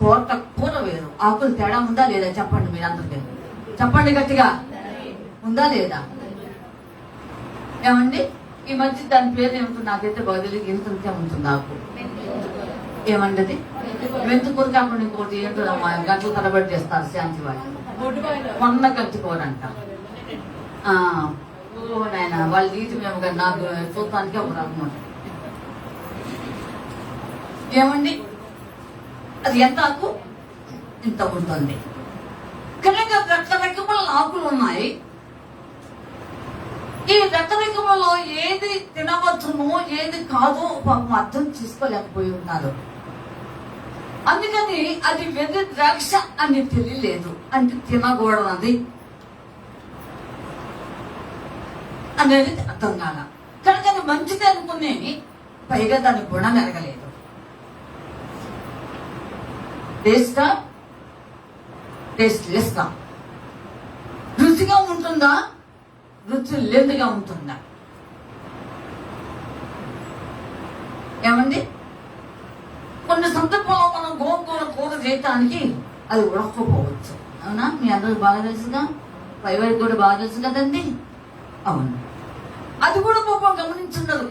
కూర వేరు, ఆకులు తేడా ఉందా లేదా చెప్పండి మీరు అందరికీ. చెప్పండి గట్టిగా, ఉందా లేదా? ఏమండి ఈ మధ్య దాని పేరు ఏముంటుంది నాకైతే బదులు ఇంతంతే ఉంటుంది ఆకు. ఏమండి అది మెంతుకూర కాకుండా ఇంకోటి ఏంటో గంటలు తరబడి చేస్తారు శాంతి వాళ్ళు. మొన్న గంటి కూర అంట. నాయన వాళ్ళు నీటి మేము నాకు చూడటానికి ఒక రకం ఉంటుంది. ఏమండి అది ఎంత ఆకు ఇంత ఉంటుంది. కనుక రకరకముల ఆకులు ఉన్నాయి. ఈ రకరకములో ఏది తినవచ్చునో ఏది కాదో పాపం అర్థం చేసుకోలేకపోయి ఉన్నారు. అందుకని అది వెర్రి ద్రాక్ష అని తెలియలేదు, అంటే తినకూడదు అనేది అర్థం కాల. కనుక అది మంచిది అనుకునే పైగా దాని గుణం ఎరగలేదు. టేస్టా టేస్ట్లెస్గా, రుచిగా ఉంటుందా రుచి లేదుగా ఉంటుందా? ఏమండి కొన్ని సందర్భంలో మనం గోంగూర కూర చేయటానికి అది ఉడకపోవచ్చు. అవునా? మీ అందరికి బాగా తెలుసుగా, పైవారికి కూడా బాగా తెలుసు కదండి. అవును, అది కూడా పాపం గమనించుండదు.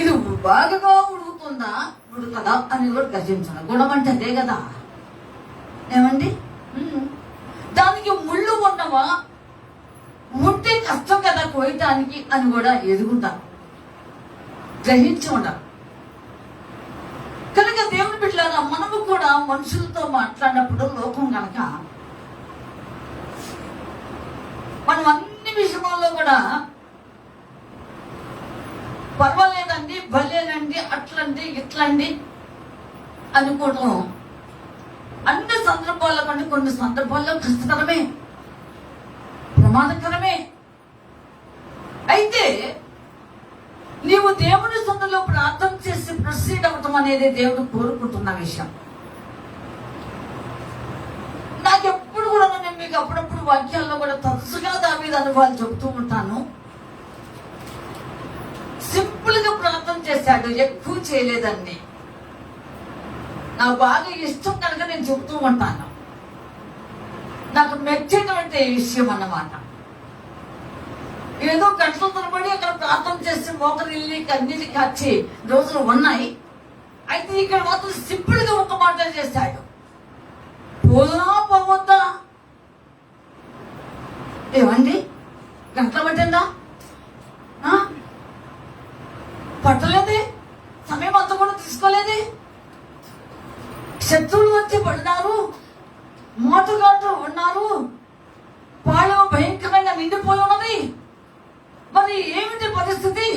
ఇది బాగా ఉడుకుతుందా ఉడకదా అని కూడా గర్జించడం. గుణం అంటే అదే కదా. ఏమండి దానికి ముళ్ళు ఉండవా, ఉంటే కష్టం కదా కోయటానికి అని కూడా ఎదుగుతారు, గ్రహించి ఉండరు. కనుక దేవుని బిడ్డలారా, మనము కూడా మనుషులతో మాట్లాడినప్పుడు లోకం కనుక మనం అన్ని విషయాల్లో కూడా పర్వాలేదండి, భలేనండి, అట్లండి ఇట్లండి అనుకోవటం అన్ని సందర్భాల్లో కంటే కొన్ని సందర్భాల్లో కష్టతరమే, ప్రమాదకరమే. అయితే నీవు దేవుని సన్నిధిలో ప్రార్థన చేసి ప్రొసీడ్ అవ్వటం అనేది దేవుడు కోరుకుంటున్న విషయం. నాకెప్పుడు కూడా నేను మీకు అప్పుడప్పుడు వాక్యాల్లో కూడా తరచుగా దావీదు అనుభవాలు చెబుతూ ఉంటాను. సింపుల్ గా ప్రార్థన చేశాడు, ఎక్కువ చేయలేదండి. నాకు బాగా ఇష్టం కనుక నేను చెబుతూ ఉంటాను. నాకు మెచ్చేటువంటి విషయం అన్నమాట. ఏదో గంటల తరబడి అక్కడ ప్రార్థన చేసి మోకరిల్లి కన్నీళ్ళు కాచి రోజులు ఉన్నాయి. అయితే ఇక్కడ మాత్రం సింపుల్ గా ఒక మాట చేశాడు, పోదా పోవద్దా? ఏమండి గంటలు పట్టిందా? పట్టలేదే, సమయం అంతా కూడా తీసుకోలేదే. శత్రువులు వచ్చి పడినారు, మోటుగాట్లు ఉన్నారు, పాళెం భయంకరంగా నిండిపోయి ఉన్నది. మరి ఏమిటి పరిస్థితి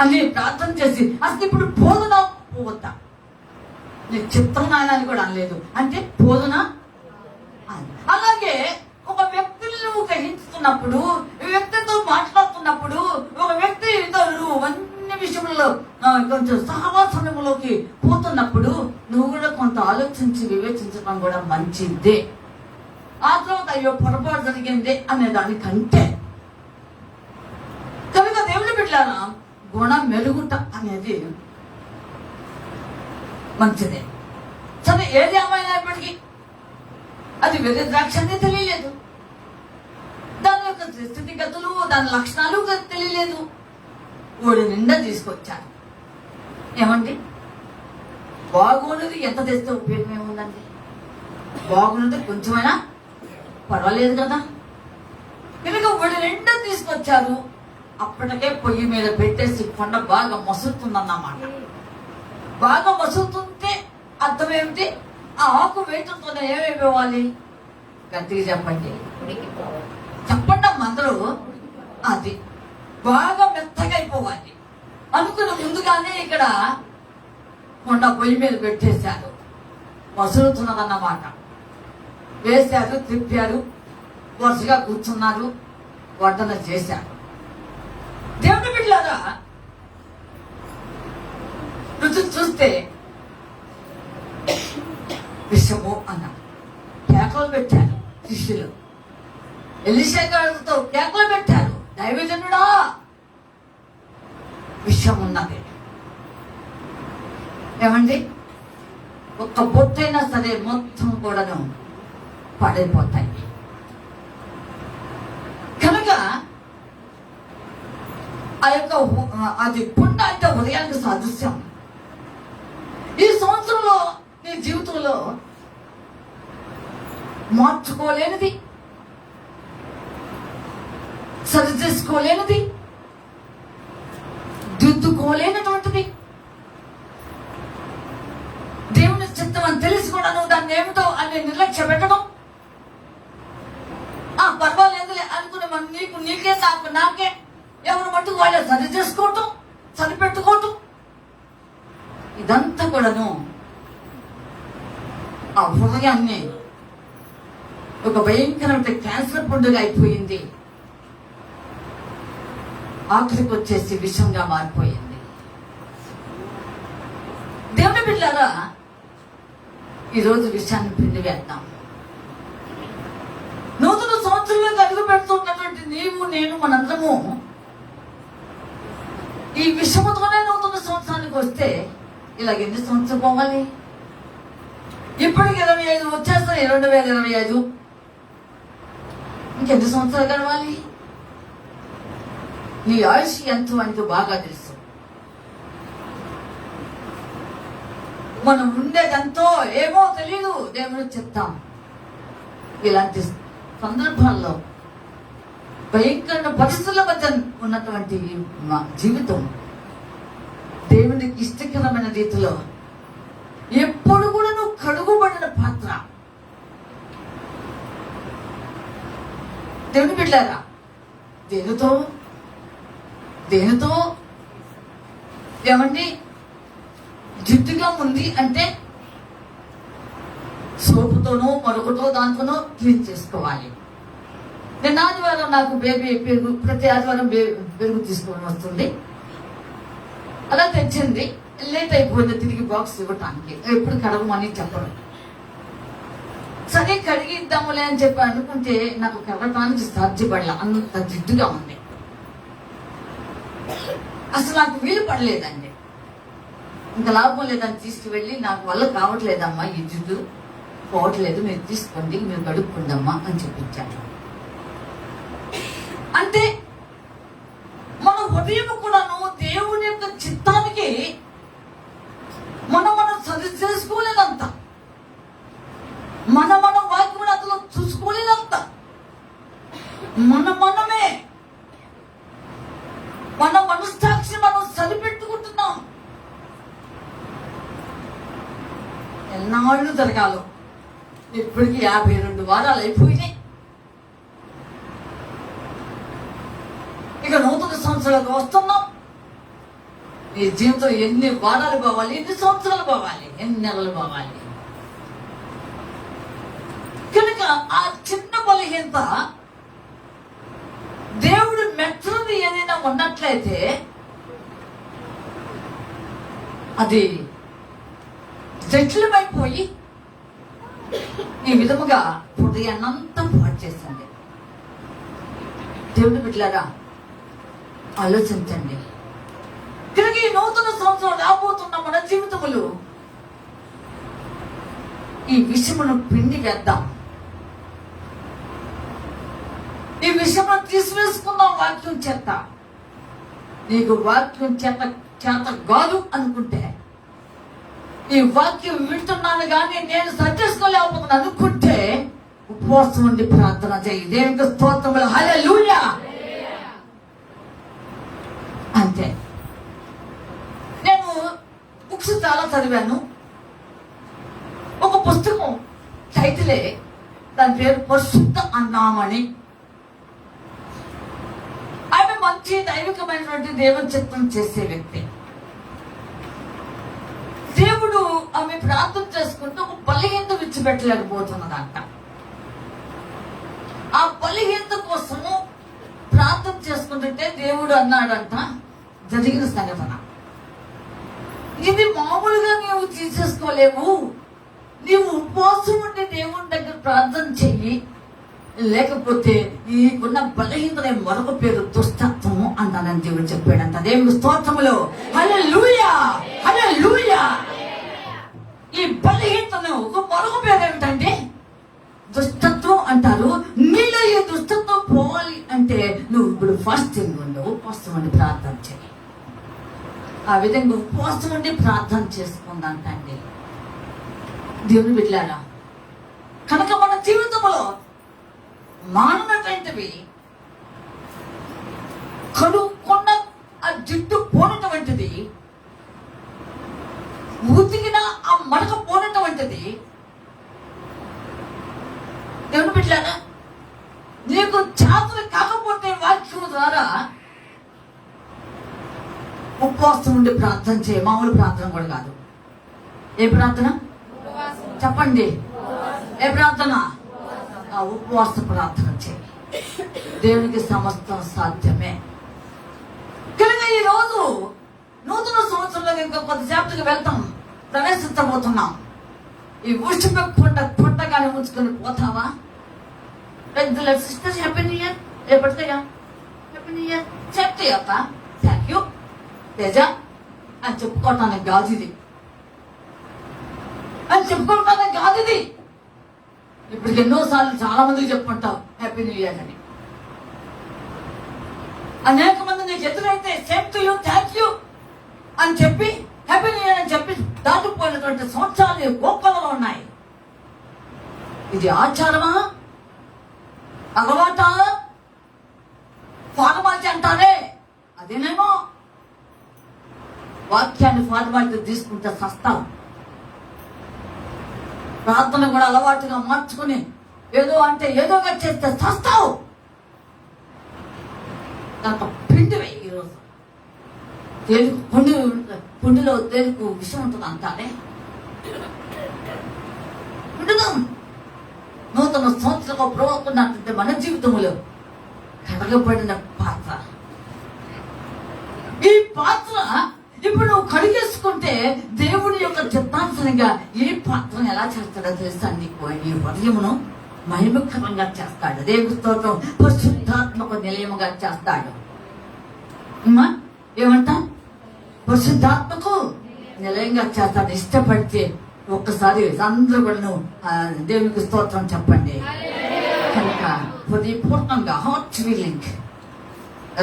అని ప్రార్థన చేసి అసలు ఇప్పుడు పోదునా పోవద్దా? నేను చిత్తం నాయనాన్ని కూడా అనలేదు, అంటే పోదునా. అలాగే ఒక వ్యక్తిని నువ్వు గ్రహించుతున్నప్పుడు, వ్యక్తితో మాట్లాడుతున్నప్పుడు, ఒక వ్యక్తి అన్ని విషయంలో కొంచెం సహవాసంలోకి పోతున్నప్పుడు నువ్వు కూడా కొంత ఆలోచించి వివేచించడం కూడా మంచిదే. ఆ తర్వాత అయ్యో పొరపాటు జరిగింది అనే దానికంటే. కనుక దేవుని బిడ్డలారా, గుణం మెరుగుట అనేది మంచిదే. సరే, ఏది ఏమైనప్పటికీ అది వెర్రి ద్రాక్ష అనేది తెలియలేదు, దాని యొక్క స్థితిగతులు దాని లక్షణాలు తెలియలేదు. ఓడి నిండా తీసుకొచ్చారు. ఏమండి బాగున్నది ఎంత తెస్తే ఉపయోగం ఏముందండి? బాగున్నది కొంచెమైనా పర్వాలేదు కదా. కనుక ఓడి నిండా తీసుకొచ్చారు. అప్పటికే పొయ్యి మీద పెట్టేసి కొండ బాగా మసులుతుందన్నమాట. బాగా మసులుతుంటే అర్థం ఏమిటి? ఆ ఆకు వేయటంతోనే ఏమైపోవాలి? గట్టిగా చెప్పండి, చెప్పండి అందరూ. అది బాగా మెత్తగా అయిపోవాలి అనుకున్న ముందుగానే ఇక్కడ కొండ పొయ్యి మీద పెట్టేశారు, మసులుతున్నదన్నమాట. వేశారు, తిప్పారు, వరుసగా కూర్చున్నారు, వడ్డన చేశారు. దేవుని బిడ్డలారా, రుచి చూస్తే విషము అన్నారు. కేకలు పెట్టారు శిష్యులు, ఎలీషా గారితో కేకలు పెట్టారు, దైవజనుడా విషం ఉన్నది. ఏమండి, ఒక్క పొట్టైనా సరే మొత్తం కూడాను పాడైపోతాయి. కనుక ఆ యొక్క అది పుండ అంటే ఉదయానికి సాదృశ్యం. ఈ సంవత్సరంలో నీ జీవితంలో మార్చుకోలేనిది, సరి చేసుకోలేనిది, దిద్దుకోలేనటువంటిది, దేవుని చిత్తం అని తెలిసి కూడా నువ్వు దాన్ని ఏమిటో అని నిర్లక్ష్య పెట్టడం, పర్వాలేదులే అనుకునే మనం నీకే నాకే ఎవరు మట్టుకు వాళ్ళే సరి చేసుకోవటం, సరిపెట్టుకోవటం, ఇదంతా కూడాను ఆ హృదయాన్ని ఒక భయంకరమైన క్యాన్సర్ పుండుగా అయిపోయింది. ఆఖరికి వచ్చేసి విషంగా మారిపోయింది. దేవుని బిడ్డలారా, ఈరోజు విషయాన్ని పిండి వేద్దాం. నూతన సంవత్సరంలో అడుగు పెడుతున్నటువంటి నీవు నేను మనందరము ఈ విషముతోనే నూతన సంవత్సరానికి వస్తే ఇలాగ ఎన్ని సంవత్సరం పోవాలి? ఇప్పటికి 25 వచ్చేస్తాయి, 2025. ఇంకెన్ని సంవత్సరాలు గడవాలి? నీ ఆయుష్ ఎంతో అనేది బాగా తెలుసు. మనం ఉండేదంతో ఏమో తెలీదు, దేవుడు చెప్తాం. ఇలాంటి సందర్భాల్లో భయంకరమైన పరిస్థితుల మధ్య ఉన్నటువంటి మా జీవితం దేవునికి ఇష్టకరమైన రీతిలో ఎప్పుడు కూడా నువ్వు కడుగుబడిన పాత్ర. దేవుని బిడ్డలారా, దేనితో ఏమండి జిడ్డుగా ఉంది అంటే సోపుతోనో మరొకటో దాంతోనో క్లీన్ చేసుకోవాలి. నేను ఆదివారం నాకు పెరుగు, ప్రతి ఆదివారం పెరుగు తీసుకొని వస్తుంది. అలా తెచ్చింది, లేట్ అయిపోయింది తిరిగి బాక్స్ ఇవ్వటానికి. ఎప్పుడు కడగమని చెప్పరు. సరే కడిగి ఇద్దాములే అని చెప్పి అనుకుంటే నాకు కడగటానికి సాధ్యపడలే, అంత జిడ్డుగా ఉంది. అసలు నాకు వీలు పడలేదండి. ఇంకా లాభం లేదని తీసుకువెళ్ళి, నాకు వల్ల కావట్లేదమ్మా, ఈ జిడ్డు పోవట్లేదు, మీరు తీసుకోండి, మీరు కడుక్కుందమ్మా అని చెప్పించాను. అంటే మన ఉదయం కూడాను దేవుని యొక్క చిత్తానికి మనం సరి చేసుకోలేనంత, మన వాక్యం అతను చూసుకోలేనంత, మనమే మన మనస్సాక్షి మనం సరిపెట్టుకుంటున్నాం. ఎన్నాళ్ళు జరగాలో, ఇప్పటికి 52 వారాలు అయిపోయినాయి. ఇక నూతన సంవత్సరాలకు వస్తున్నాం. ఈ జీవితం ఎన్ని వారాలు పోవాలి, ఎన్ని సంవత్సరాలు పోవాలి, ఎన్ని నెలలు పోవాలి? కనుక ఆ చిన్న బలహీనత దేవుడు మెచ్చని ఏదైనా ఉన్నట్లయితే అది జటిలమైపోయి ఈ విధముగా హృదయాన్నంతా పాడు చేసింది. దేవుని బిడ్డలారా, ఆలోచించండి. తిరిగి నూతన సంవత్సరం రాబోతున్న మన జీవితములు ఈ విషయమును పిండి వేద్దాం. ఈ విషయమును తీసివేసుకుందాం వాక్యం చేత. నీకు వాక్యం చేత కాదు అనుకుంటే, ఈ వాక్యం వింటున్నాను కానీ నేను సరిచేసుకోలేకపోతున్నాను అనుకుంటే, ఉపవాసం ఉండి ప్రార్థన చేయి. దేవునికి స్తోత్రములు, హల్లెలూయా. అంతే. నేను బుక్స్ చాలా చదివాను. ఒక పుస్తకం టైటిలే, దాని పేరు పరిశుద్ధ అన్నామని. ఆమె మంచి దైవికమైనటువంటి దేవుని చిత్తం చేసే వ్యక్తి. దేవుడు ఆమె ప్రార్థన చేసుకుంటూ ఒక బలహీనత విడిచిపెట్టలేకపోతున్నదంట. ఆ బలహీనత కోసము ప్రార్థన చేసుకుంటుంటే దేవుడు అన్నాడంట, జరిగిన సంఘటన ఇది మామూలుగా నీవు తీసేసుకోలేవు, నీవు ఉపవాసం ఉండి దేవుని దగ్గర ప్రార్థన చెయ్యి, లేకపోతే నీకున్న బలహీనత మరొక పేరు దుష్టత్వము అన్నానని దేవుడు చెప్పాడంట. దేవుని స్తోత్రములో హల్లెలూయా, హల్లెలూయా. ఫాస్టింగ్ ఉండి ఉపవాసం ఉండి ప్రార్థన చేయి. ఆ విధంగా ఉపవాసం ఉండి ప్రార్థన చేసుకుందంటండి దేవుని బిడ్డలారా. కనుక మన జీవితంలో మాననటువంటివి, కడుక్కున్న ఆ జిడ్డు పోనటువంటిది, ఉతికిన ఆ మడక పోనటువంటిది, దేవుని బిడ్డలారా నీకు చేతులు కాకపోతే వాక్యం ద్వారా ఉపవాసం ఉండి ప్రార్థన చేయ. మామూలు ప్రార్థన కూడా కాదు. ఏ ప్రార్థన చెప్పండి? ఏ ప్రార్థన? ఆ ఉపవాస ప్రార్థన చేయి. దేవునికి సమస్తం సాధ్యమే. కనుక ఈరోజు నూతన సంవత్సరంలో ఇంకా కొద్దిసేపటికి వెళ్తాం, ప్రవేశించబోతున్నాం. ఈ ఉష్ణ పుట్టగానే ఉంచుకొని పోతావా? Regular sisters happy new year, రేపటిగా హ్యాపీ న్యూ ఇయర్ చెప్తే అక్క థ్యాంక్ యూ తేజ అని చెప్పుకోవటానికి కాదు ఇది, అని చెప్పుకోవటానికి కాదు ఇది. ఇప్పుడు ఎన్నోసార్లు చాలా మందికి చెప్పుకుంటావు హ్యాపీ న్యూ ఇయర్ అని. అనేక మంది నీకు ఎదురైతే same to you thank you అని చెప్పి హ్యాపీ న్యూ ఇయర్ అని చెప్పి దాటిపోయినటువంటి సంవత్సరాలు గోపాలలో ఉన్నాయి. ఇది ఆచారమా, అలవాట, ఫార్మాలిటీ అంటారే అదేనేమో. వాక్యాన్ని ఫార్మాలిటీ తీసుకుంటే సస్తాం. ప్రార్థన కూడా అలవాటుగా మార్చుకుని ఏదో అంటే ఏదోగా చేస్తే సస్తావు. నాకు పిండి వేయి. ఈరోజు పుండిలో తేలుకు విషయం ఉంటుంది అంటారే. పిండుదాం. నూతన సంవత్సరంలో ప్రవర్తనటువంటి మన జీవితంలో కడగబడిన పాత్ర. ఈ పాత్ర ఇప్పుడు నువ్వు కడిగేసుకుంటే దేవుడి యొక్క చిత్తానుసరంగా ఈ పాత్రను ఎలా చేస్తాడో తెలుసా? నీకు ఈ హృదయమును మహిమకరంగా చేస్తాడు. దేవుడి స్తోత్రం. పరిశుద్ధాత్మక నిలయముగా చేస్తాడు. ఏమంటా? పరిశుద్ధాత్మకు నిలయంగా చేస్తాడు. ఇష్టపడితే ఒక్కసారి అందరూ కూడా నువ్వు దేవునికి స్తోత్రం చెప్పండి. కనుక హృదయపూర్ణంగా హార్ట్ ఫీలింగ్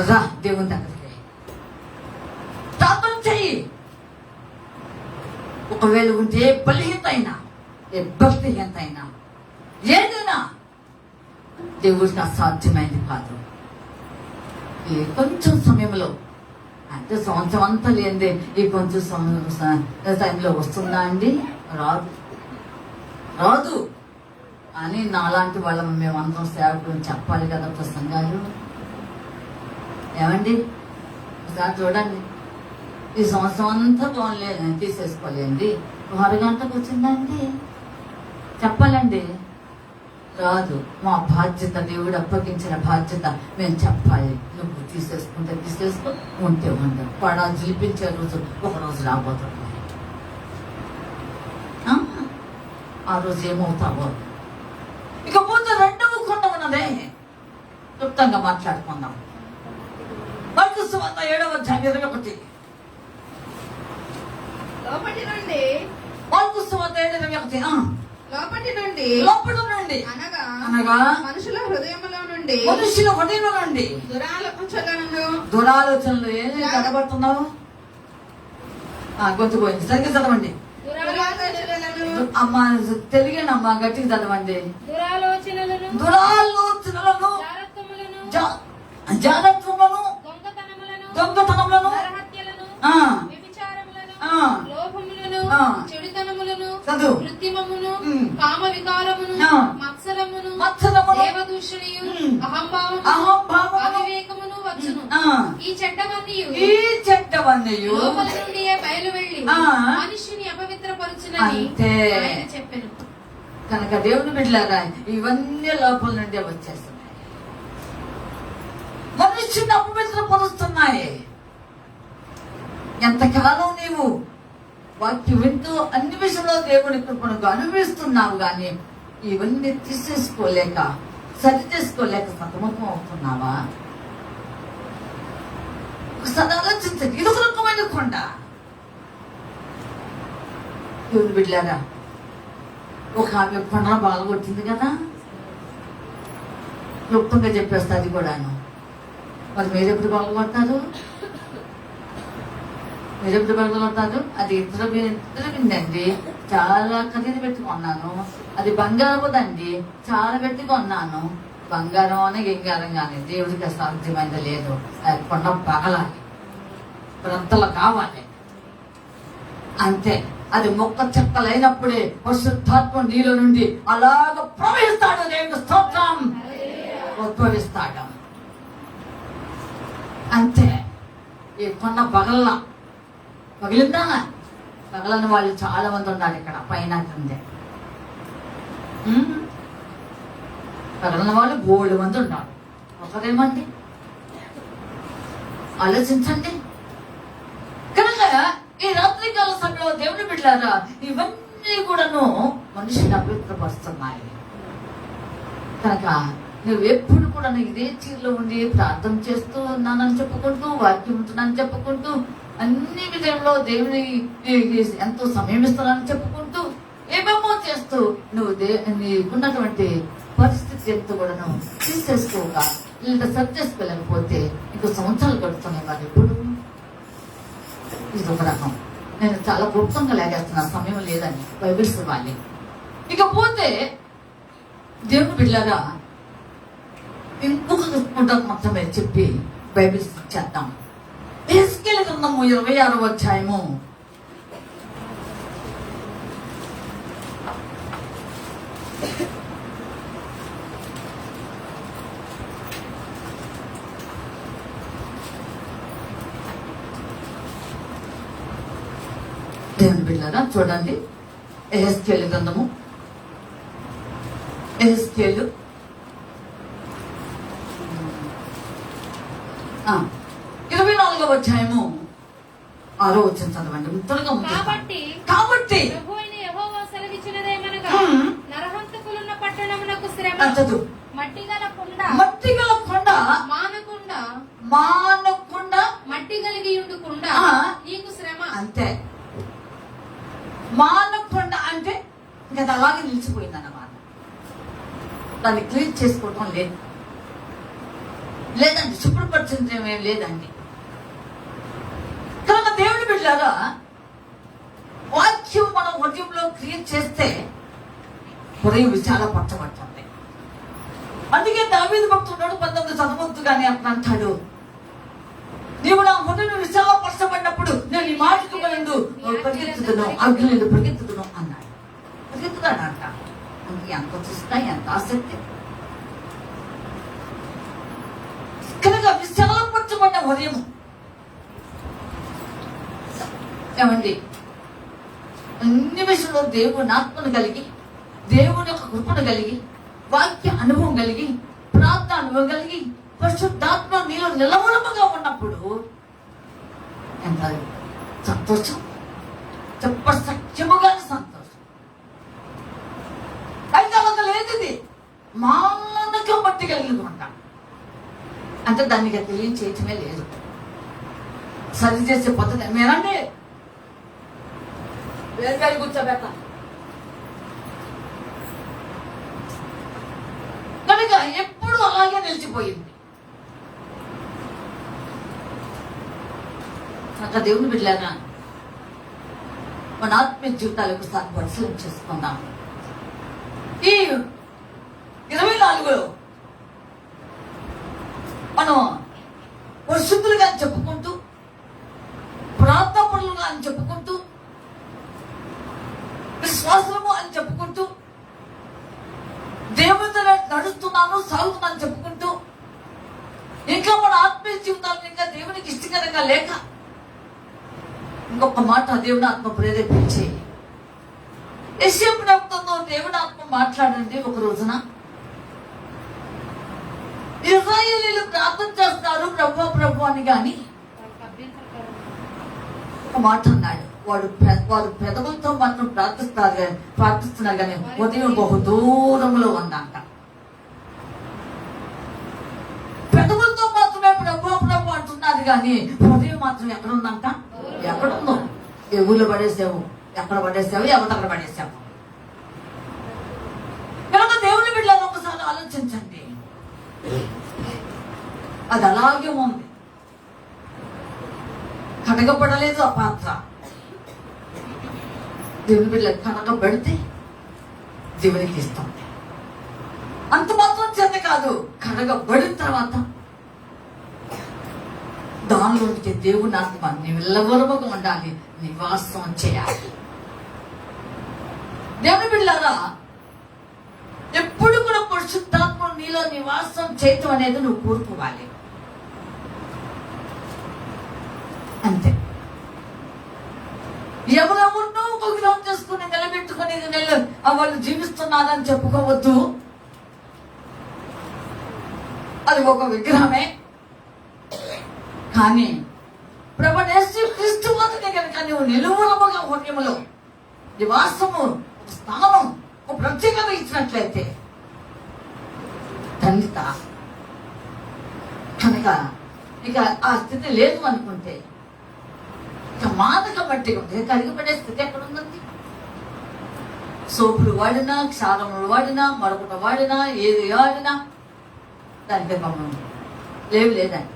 రా దేవుని దగ్గరికి ప్రార్థన చెయ్యి. ఒకవేళ ఉంటే ఏ బలహీనత అయినా, ఏ భక్తిహీనత అయినా, ఏదైనా దేవుడికి అసాధ్యమైంది కాదు. ఈ కొంచెం సమయంలో అంటే సంవత్సరం అంతా లేదే ఈ కొంచెం టైంలో వస్తుందా అండి? రాదు రాదు అని నాలాంటి వాళ్ళ మేమందరం సేవకులు చెప్పాలి కదా ప్రసంగాలు. ఏమండి ఒకసారి చూడండి, ఈ సంవత్సరం అంతా తీసేసుకోలేండి, అరగంటకు వచ్చిందండి చెప్పాలండి. రాదు. మా బాధ్యత, దేవుడు అప్పగించిన బాధ్యత మేము చెప్పాలి. నువ్వు తీసేసుకుంటే తీసేసుకో, ఉంటే ఉండదు. పడా జీపించే రోజు ఒక రోజు రాబోతుంది. ఆ రోజు ఏమవుతావో. ఇకపోతే రెండవ కొండ ఉన్నదే, క్లుప్తంగా మాట్లాడుకుందాం. మార్కు సువార్త 7:21. లోపటి నుండి మార్కు సువార్త 7:21. లోపటి నుండి అనగా మనుషుల హృదయములో నుండి దురాలోచనలు ఏమి కనబడుతున్నావు? గొంతు పోయింది, సరిగ్గా చదవండి అమ్మా. తెలుగండి అమ్మా, గట్టిగా చదవండి. దురాలోచనలను, జాగ్రత్తలను, దొంగతనములను, చెడుతనములను, కృత్రిమమును, కామ వికారమును, మత్సరమును, దేవదూషణయు, అహంభావము, అవివేకమును వచ్చును. ఈ చెడ్డవన్నీ లోపల నుండి బయలు వెళ్ళి మనిషిని అపవిత్రపరచునని ఆయన చెప్పెను. కనుక దేవుని బిడ్డలారా, ఇవన్నీ లోపల నుండే వచ్చేస్తున్నాయి, మనిషిని అపవిత్రపరుస్తున్నాయి. ఎంతకాలం నీవు వాక్యం వింటూ అన్ని విషయంలో దేవుని కృపను అనుభవిస్తున్నావు, కానీ ఇవన్నీ తీసేసుకోలేక, సరి చేసుకోలేక సతమతం అవుతున్నావా? ఒకసారి ఆలోచించండి. ఇది ఒక రకమైన కొండ. దేవుని బిడ్డలారా, ఒక ఆమె కొండను బాగొట్టింది కదా, క్లుప్తంగా చెప్పేస్తా. అది కూడాను మరి మీరు ఎప్పుడు పగలగొడతారు? మీరు ఎప్పుడు పగలగొడతారు? అది ఇతర విందండి, చాలా ఖరీదు పెట్టుకున్నాను. అది బంగారపుదండి, చాలా పెట్టుకున్నాను. బంగారం అని గింగారం కానీ దేవుడికి అసాధ్యమైనది లేదు. అది కొండ పగలాలి, బ్రద్దలు కావాలి, అంతే. అది మొక్క చెక్కలైనప్పుడే పరిశుద్ధాత్మ నీలో నుండి అలాగ ప్రవహిస్తాడు. దేవుడు స్తోత్రం, ఉద్భవిస్తాడు, అంతే. ఈ కొండ పగిలిందా? పగలని వాళ్ళు చాలా మంది ఉన్నారు ఇక్కడ పైన కిందే. పగలని వాళ్ళు బోల్డ్ మంది ఉన్నారు. ఒకరేమండి ఆలోచించండి. కనుక ఈ రాత్రికాల సమయంలో దేవుని బిడ్డలారా, ఇవన్నీ కూడాను మనిషిని అపవిత్రపరుస్తున్నాయి. కనుక నువ్వు ఎప్పుడు కూడా ఇదే చీరలో ఉండి ప్రార్థన చేస్తూ ఉన్నానని చెప్పుకుంటూ, వాక్యం ఉంటున్నానని చెప్పుకుంటూ, అన్ని విధంలో దేవుని ఎంతో సమయం ఇస్తున్నానని చెప్పుకుంటూ, ఏమేమో చేస్తూ నువ్వు నీకున్నటువంటి పరిస్థితి ఎంతో కూడాను తీసేసుకోగా లేదా సరి చేసుకోలేకపోతే ఇంకో సంవత్సరాలు గడుస్తున్నాయి. వారు ఎప్పుడు ఇది ఒక రకం. నేను చాలా గుప్తంగా లేగేస్తున్నా, సమయం లేదని బైబిల్స్ ఇవ్వాలి. ఇకపోతే దేవుని బిడ్డలారా, ఇంకొక పుస్తకం మొత్తం మీద చెప్పి బైబిల్స్ చేద్దాం. యెహెజ్కేలు గ్రంథము 26వ అధ్యాయము దేవుని బిడ్డలారా చూడండి. యెహెజ్కేలు గ్రంథము, యెహెజ్కేలు 24వ అధ్యాయము 6వ వచనం చదవండి. త్వరగా కాబట్టి యెహోవా సెలవిచ్చినదేమనగా, నరహంతకులున్న పట్టణమునకు శ్రమ, మట్టిగల కొండ మానకుండా మట్టి కలిగి ఉండుకుండా నీకు శ్రమ. అంతే. మానకుండా అంటే ఇంకా అది అలాగే నిలిచిపోయిందన్నమాట. దాన్ని క్లీన్ చేసుకోవటం లేదండి, శుభ్రపరిచింది ఏమేం లేదండి. కనుక దేవుని బిడ్డలారా, వాక్యం మనం హృదయంలో క్రియేట్ చేస్తే హృదయం విశాలపరచబడుతుంది. అందుకే దావీదు భక్తుడు 19 చదవద్దు కానీ అప్పుడు అంటాడు, నీవు నా హృదయం విశాలపరచబడినప్పుడు నేను ఈ మాటకు వెళ్ళదు పరిగెత్తుదును, అగ్ని పరిగెత్తుదును అన్నాడు. పరిగెత్తుతాడంట. అందుకే ఎంత చూస్తా, ఎంత ఆసక్తి. కనుక విశాలపరచబడిన హృదయం ఏమండి, అన్ని విషయంలో దేవుని ఆత్మను కలిగి, దేవుని యొక్క కృపను కలిగి, వాక్య అనుభవం కలిగి, ప్రార్థన అనుభవం కలిగి, పరిశుద్ధాత్మ నీలో నిలవడముగా ఉన్నప్పుడు ఎంత సంతోషం, చెప్పసఖ్యముగా సంతోషం. అయితే అలా లేదు. ఇది మానక మట్టి కలిగి ఉంటాం అంటే దానికి తెలియచేయటమే లేదు. సరి చేసే పద్ధతి మీరండి వేరు కూర్చోబెడతా. కనుక ఎప్పుడు అలాగే నిలిచిపోయింది. అక్కడ దేవుని బిడ్డలారా, మన ఆత్మీయ జీవితాలకు ఒకసారి పరిశీలన చేసుకుందాం. ఈ 24లో మనం పరిశుద్ధులుగా చెప్పుకుంటూ, ప్రార్థనలుగా అని చెప్పుకుంటూ, విశ్వాసము అని చెప్పుకుంటూ, దేవుడితో నడుస్తున్నాను సాగుతున్నాను చెప్పుకుంటూ, ఇంకా మన ఆత్మీయ జీవితాలను ఇంకా దేవునికి ఇష్టకరంగా లేక, ఇంకొక మాట దేవుని ఆత్మ ప్రేరేపించి యెషయా ప్రవక్తతో దేవుని ఆత్మ మాట్లాడండి. ఒక రోజున ఇశ్రాయేలీయులు ప్రార్థన చేస్తున్నారు, ప్రభు ప్రభు అని, గాని ఒక మాట అన్నాడు. వారు పెదవులతో మాత్రం ప్రార్థిస్తున్నారు కానీ ఉదయం బహు దూరంలో ఉందంట. పెదవులతో మాత్రమే ప్రభు ప్రభు అంటున్నారు కానీ హృదయం మాత్రం ఎక్కడ ఉందంట? ఎక్కడుందో? ఏ ఊళ్ళో పడేసావు, ఎక్కడ పడేసావు, ఎవరిదక్కడ పడేసావు. కనుక దేవుని బిడ్డలను ఒకసారి ఆలోచించండి. అది అలాగే ఉంది. కడగబడలేదు ఆ పాత్ర. దేవుని బిడ్డ కడగబడితే దేవునికి ఇస్తుంది. అంత మాత్రం చేత కాదు, కడగబడిన తర్వాత దానిలోనికి దేవుని ఆత్మ నిలవరముగా ఉండాలి, నివాసం చేయాలి. దేవుని బిడ్డలారా, ఎప్పుడు కూడా పరిశుద్ధాత్మ నీలో నివాసం చేయటం అనేది నువ్వు కోరుకోవాలి. అంతే. ఎవరెవరినో విగ్రహం చేసుకుని నిలబెట్టుకుని వాళ్ళు జీవిస్తున్నారని చెప్పుకోవద్దు. అది ఒక విగ్రహమే. కానీ ప్రభు యేసు క్రీస్తు వారిని కనుక నువ్వు నిలువరముగా హృదయములో నివాసము, స్థానం, ఒక ప్రత్యేకత ఇచ్చినట్లయితే ధన్యత. కనుక ఇక ఆ స్థితి లేదు అనుకుంటే ఇక మాదక బట్టి ఉంటుంది. కరిగిపడే స్థితి ఎక్కడ ఉందండి? సోపులు వాడినా, క్షారములు వాడినా, మరొకటి వాడినా, ఏది వాడినా దానికి లేదండి.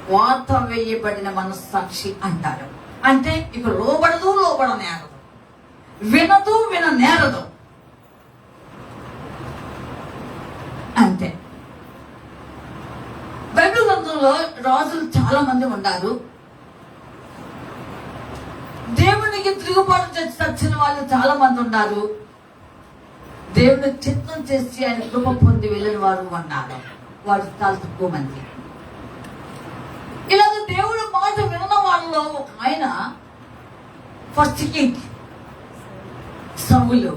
వాత వేయబడిన మనస్సాక్షి అంటారు. అంటే ఇక లోబడదు, లోబడనేరదు, వినదు, విననేరదు. అంతే. బైబిల్ గ్రంథంలో రాజులు చాలా మంది ఉన్నారు. దేవునికి తిరుగుబాటు చేసి చచ్చిన వాళ్ళు చాలా మంది ఉన్నారు. దేవుని చిత్తం చేసి ఆయన కృప పొంది వెళ్ళిన వారు ఉన్నారు. వారు చాలా తక్కువ మంది. ఇలాగ దేవుడు మాట విన్న వాళ్ళలో ఒక ఆయన ఫస్ట్ కింగ్ సౌలు.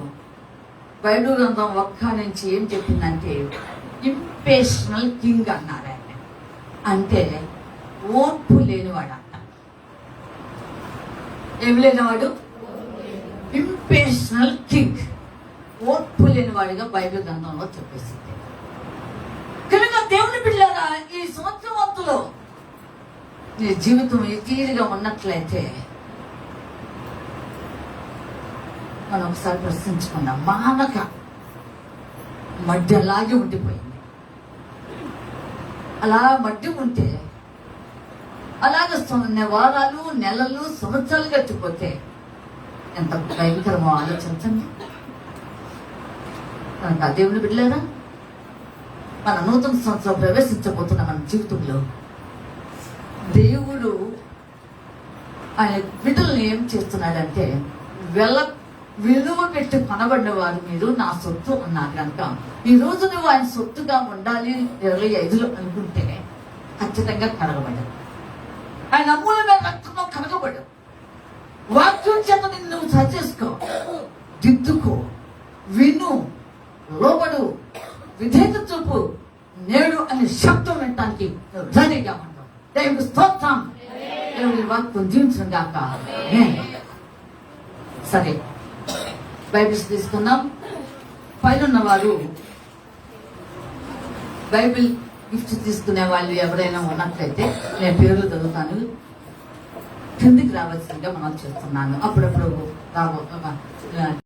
బైబిల్ గ్రంథం ఒక్క నుంచి ఏం చెప్పిందంటే ఇంపేషనల్ కింగ్ అన్నారు ఆయన. అంటే ఓర్పు లేనివాడు అంట. ఏమి లేనివాడు? ఇంపేషనల్ కింగ్. ఓర్పు లేనివాడిగా బైబిల్ గ్రంథంలో చెప్పేసింది. కనుక దేవుని బిడ్డలారా, ఈ సంవత్సరవంతులో నీ జీవితం తీరుగా ఉన్నట్లయితే మనం ఒకసారి ప్రశ్నించుకున్నాం. మానక మధ్య అలాగే ఉండిపోయింది. అలా మధ్య ఉంటే అలాగే వారాలు, నెలలు, సంవత్సరాలు గడిచిపోతే ఎంత భయంకరమో ఆలోచించండి. కనుక దేవుని బిడ్డలారా, మన నూతన సంవత్సరం ప్రవేశించబోతున్న మన జీవితంలో దేవుడు ఆయన బిడ్డల్ని ఏం చేస్తున్నాడంటే విలువ పెట్టి కొనబడిన వారు మీరు నా సొత్తు అన్నారు. కనుక ఈ రోజు నువ్వు ఆయన సొత్తుగా ఉండాలి 25లో అనుకుంటే ఖచ్చితంగా కడగబడ్డావు. ఆయన అమూల్యమైన రక్తంలో కడగబడ్డావు. వాక్యం చేత నిన్ను నువ్వు సరిచేసుకో, దిద్దుకో, విను, లోబడు, విధేయత చూపు. నేడు అనే శబ్దం వినటానికి రెడీగా ఉంటావు. దేవుడి స్తోత్రం. దేవుడి వాక్యం జీవించడం కాక. సరే, బైబిల్స్ తీసుకున్నాం. పైన వారు బైబిల్ గిఫ్ట్ తీసుకునే వాళ్ళు ఎవరైనా ఉన్నట్లయితే నేను పేర్లు చదువుతాను, కిందికి రావాల్సిందిగా మనం చేస్తున్నాను. అప్పుడప్పుడు